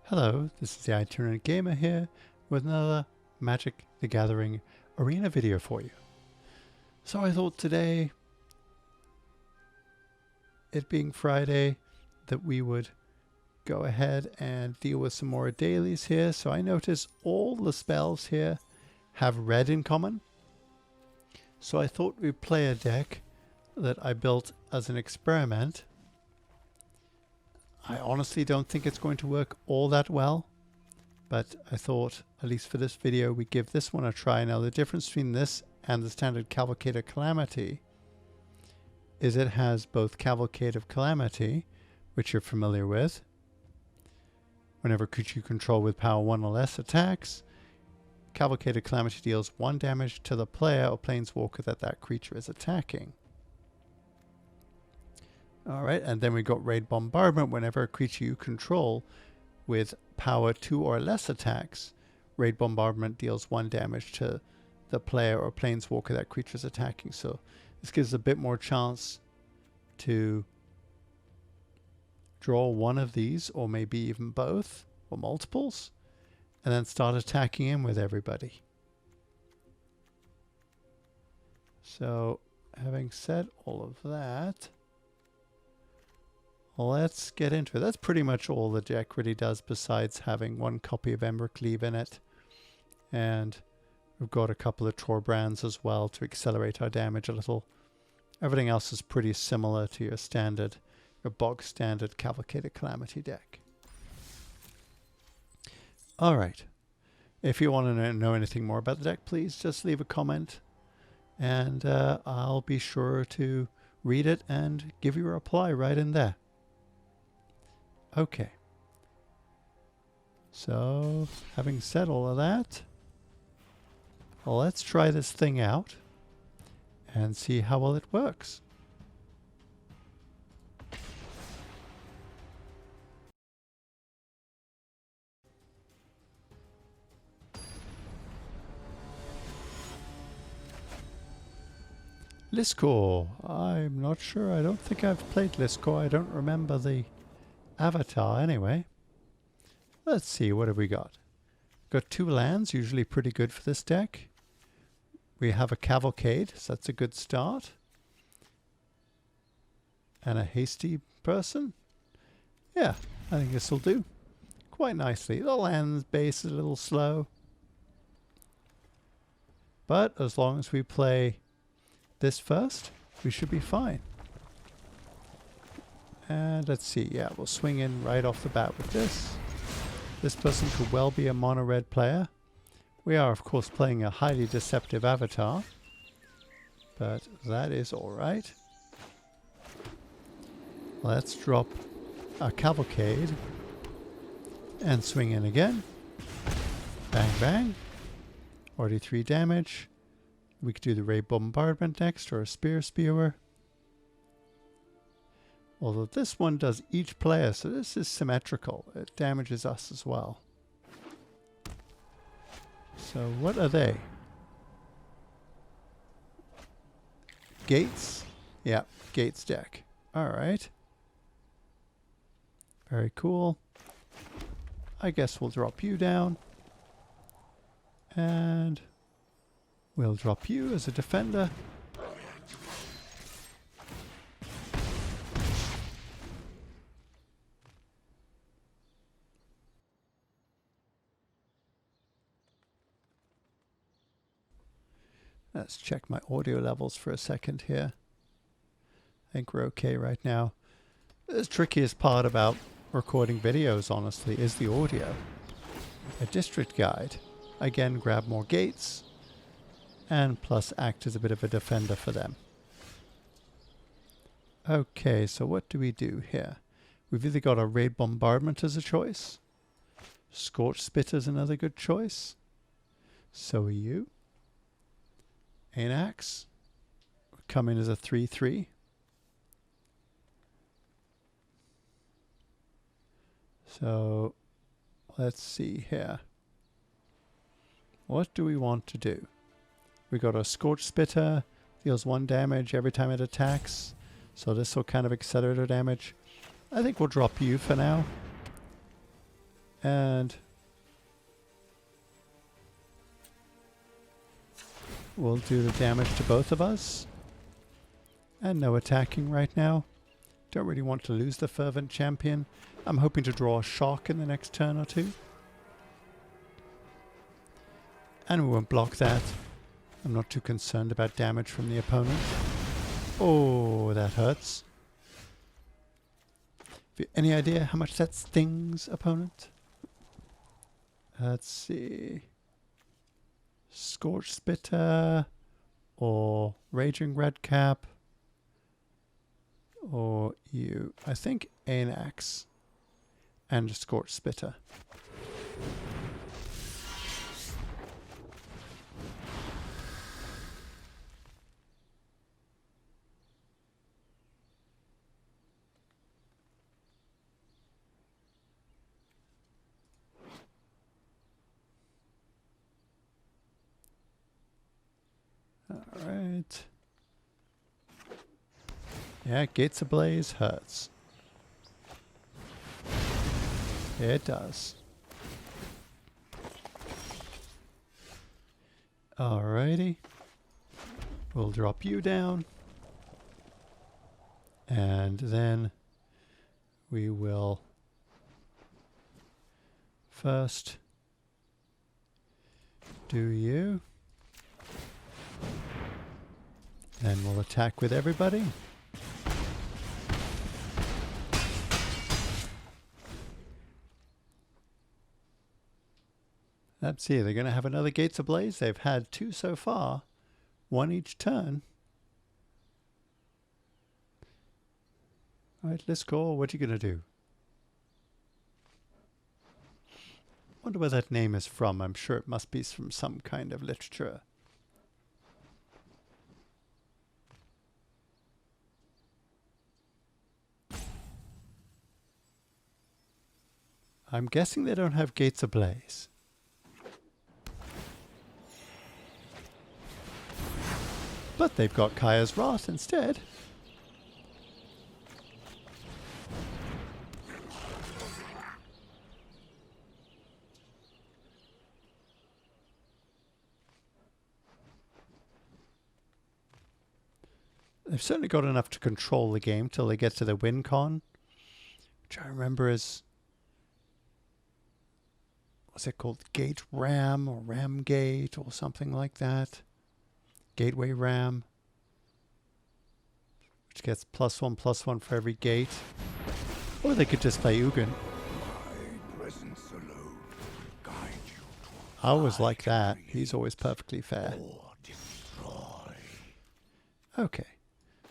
Hello, this is the Itinerant Gamer here with another Magic the Gathering arena video for you. So I thought today, it being Friday, that we would go ahead and deal with some more dailies here. So I notice all the spells here have red in common. So I thought we'd play a deck that I built as an experiment. I honestly don't think it's going to work all that well, but I thought, at least for this video, we give this one a try. Now, the difference between this and the standard Cavalcade of Calamity is it has both Cavalcade of Calamity, which you're familiar with. Whenever creature you control with power 1 or less attacks, Cavalcade of Calamity deals 1 damage to the player or planeswalker that creature is attacking. Alright, and then we got Raid Bombardment. Whenever a creature you control with power 2 or less attacks, Raid Bombardment deals 1 damage to the player or planeswalker that creature is attacking. So this gives a bit more chance to draw one of these, or maybe even both, or multiples, and then start attacking in with everybody. So, having said all of that, let's get into it. That's pretty much all the deck really does, besides having 1 copy of Embercleave in it. And we've got a couple of Torbrans as well to accelerate our damage a little. Everything else is pretty similar to your bog standard Cavalcade of Calamity deck. Alright. If you want to know anything more about the deck, please just leave a comment. And I'll be sure to read it and give you a reply right in there. Okay, so having said all of that, let's try this thing out and see how well it works. Liskor, I'm not sure. I don't think I've played Liskor. I don't remember the avatar anyway. Let's see, what have we got? Got 2 lands, usually pretty good for this deck. We have a Cavalcade, so that's a good start. And a hasty person. Yeah, I think this will do quite nicely. The land base is a little slow, but as long as we play this first, we should be fine. And let's see, yeah, we'll swing in right off the bat with this. This person could well be a mono red player. We are, of course, playing a highly deceptive avatar, but that is alright. Let's drop our Cavalcade and swing in again. Bang, bang. Already 3 damage. We could do the Raid Bombardment next, or a Spear Spewer. Although this one does each player, so this is symmetrical. It damages us as well. So what are they? Gates? Yeah, Gates deck. Alright. Very cool. I guess we'll drop you down. And we'll drop you as a defender. Let's check my audio levels for a second here. I think we're okay right now. The trickiest part about recording videos, honestly, is the audio. A district guide. Again, grab more gates, and plus act as a bit of a defender for them. Okay, so what do we do here? We've either got a Raid Bombardment as a choice. Scorch Spitter is another good choice. So are you. Anax come in as a 3/3. So let's see here. What do we want to do? We got a Scorch Spitter, deals 1 damage every time it attacks. So this will kind of accelerate our damage. I think we'll drop you for now. And we'll do the damage to both of us. And no attacking right now. Don't really want to lose the Fervent Champion. I'm hoping to draw a shock in the next turn or two. And we won't block that. I'm not too concerned about damage from the opponent. Oh, that hurts. Have you any idea how much that stings, opponent? Let's see. Scorch Spitter or Raging Redcap or you. I think Anax and Scorch Spitter. Alright. Yeah, Gates Ablaze hurts. It does. Alrighty. We'll drop you down. And then we will first do you. Then we'll attack with everybody. Let's see, they're going to have another Gates Ablaze. They've had 2 so far. 1 each turn. Alright, let's go. What are you going to do? Wonder where that name is from. I'm sure it must be from some kind of literature. I'm guessing they don't have Gates Ablaze. But they've got Kaya's Wrath instead. They've certainly got enough to control the game till they get to the win con, which I remember is, what's it called? Gate Ram or Ram Gate or something like that. Gateway Ram, which gets +1/+1 for every gate. Or they could just play Ugin. I always like that. He's always perfectly fair. Okay,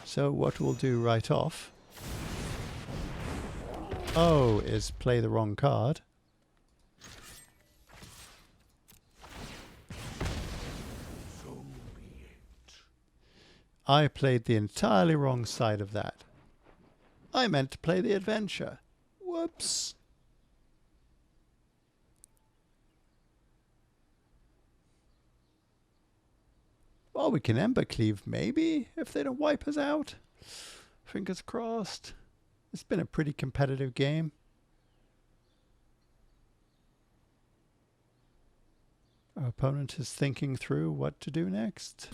so what we'll do right off, is play the wrong card. I played the entirely wrong side of that. I meant to play the adventure. Whoops. Well, we can Embercleave maybe, if they don't wipe us out. Fingers crossed. It's been a pretty competitive game. Our opponent is thinking through what to do next.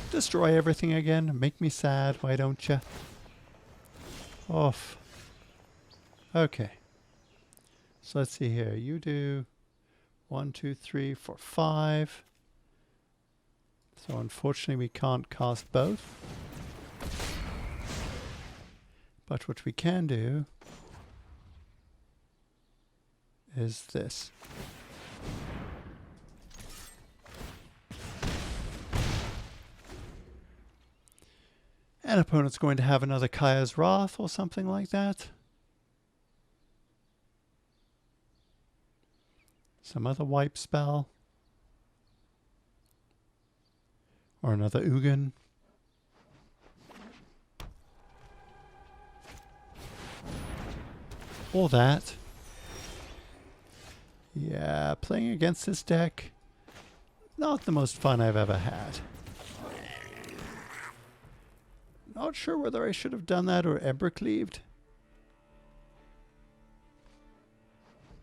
Destroy everything again. Make me sad, why don't you? Off. Okay. So let's see here. You do 1, 2, 3, 4, 5. So unfortunately we can't cast both. But what we can do is this. An opponent's going to have another Kaya's Wrath or something like that. Some other wipe spell. Or another Ugin. Or that. Yeah, playing against this deck, not the most fun I've ever had. Not sure whether I should have done that or Embercleaved.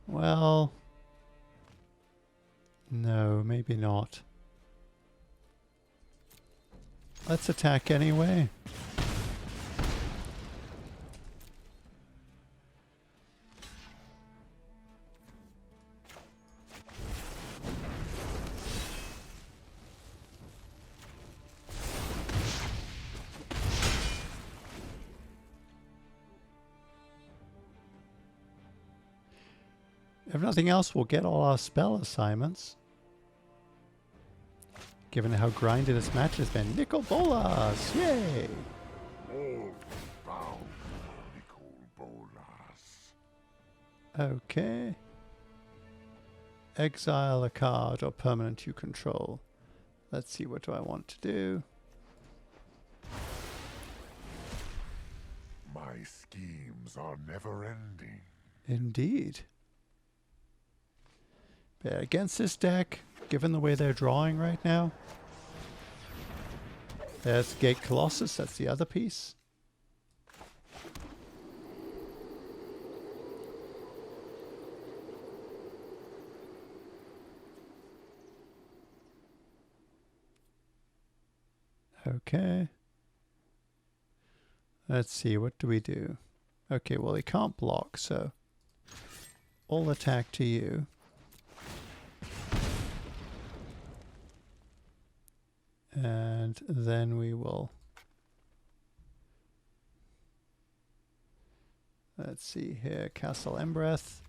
Well, no, maybe not. Let's attack anyway. If nothing else, we'll get all our spell assignments. Given how grindy this match has been. Nicol Bolas! Yay! Okay. Exile a card or permanent you control. Let's see, what do I want to do? My schemes are never ending. Indeed. Yeah, against this deck, given the way they're drawing right now. There's Gate Colossus, that's the other piece. Okay. Let's see, what do we do? Okay, well, he can't block, so all attack to you. And then we will, let's see here, Castle Embereth.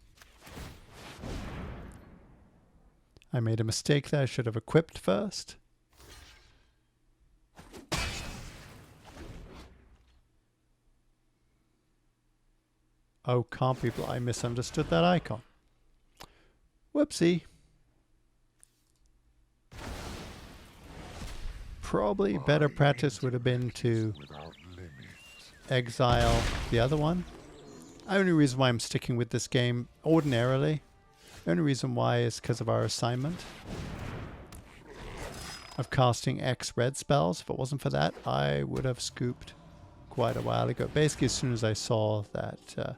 I made a mistake there, I should have equipped first. Oh, can't be, I misunderstood that icon. Whoopsie. Probably better practice would have been to exile the other one. The only reason why I'm sticking with this game ordinarily, the only reason why is because of our assignment of casting X red spells. If it wasn't for that, I would have scooped quite a while ago. Basically, as soon as I saw that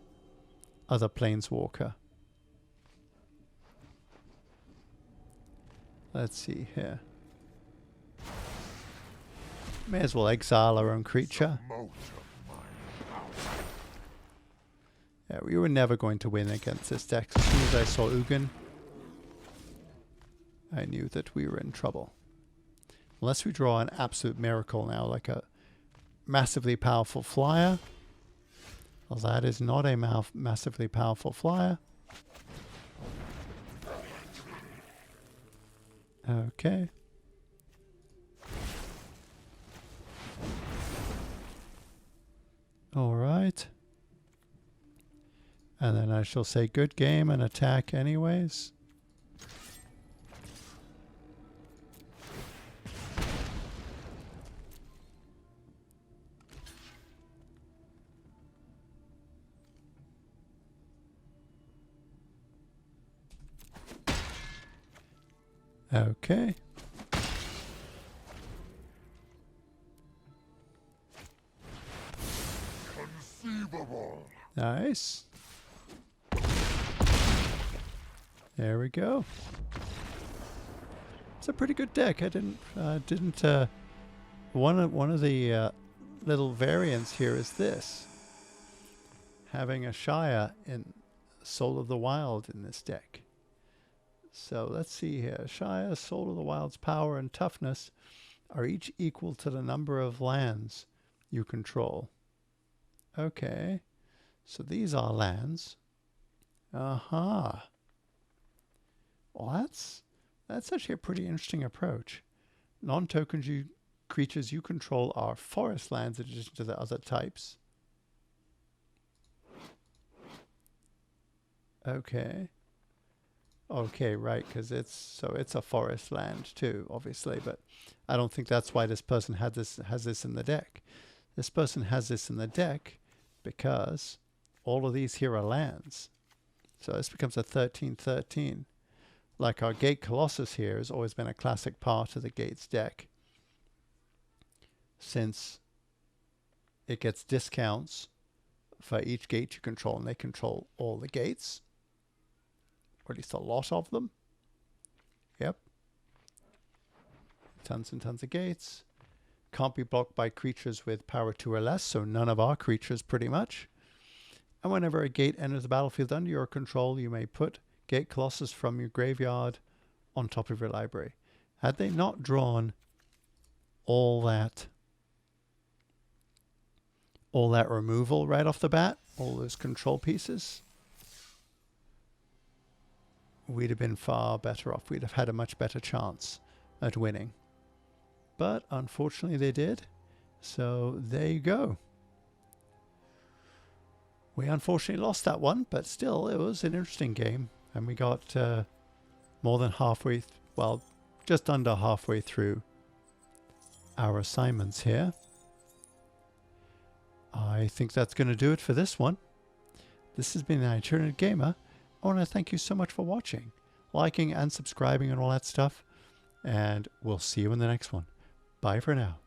other planeswalker. Let's see here. May as well exile our own creature. Yeah, we were never going to win against this deck. As soon as I saw Ugin, I knew that we were in trouble. Unless we draw an absolute miracle now, like a massively powerful flyer. Well, that is not a massively powerful flyer. Okay. Alright. And then I shall say good game and attack anyways. Okay. Nice. There we go. It's a pretty good deck. I didn't one of the little variants here is this. Having a Shire in Soul of the Wild in this deck. So let's see here. Shire, Soul of the Wild's power and toughness are each equal to the number of lands you control. Okay. So these are lands. Aha. Well, that's actually a pretty interesting approach. Non-token creatures you control are forest lands in addition to the other types. Okay. Okay, right, because it's a forest land too, obviously, but I don't think that's why this person has this in the deck. This person has this in the deck because all of these here are lands. So this becomes a 13/13. Like our Gate Colossus here has always been a classic part of the Gates deck. Since it gets discounts for each gate you control, and they control all the gates, or at least a lot of them. Yep. Tons and tons of gates. Can't be blocked by creatures with power 2 or less, so none of our creatures pretty much. And whenever a gate enters the battlefield under your control, you may put Gate Colossus from your graveyard on top of your library. Had they not drawn all that removal right off the bat, all those control pieces, we'd have been far better off. We'd have had a much better chance at winning. But unfortunately they did. So there you go. We unfortunately lost that one, but still it was an interesting game. And we got more than halfway, well, just under halfway through our assignments here. I think that's going to do it for this one. This has been the Itinerant Gamer. I want to thank you so much for watching, liking and subscribing and all that stuff. And we'll see you in the next one. Bye for now.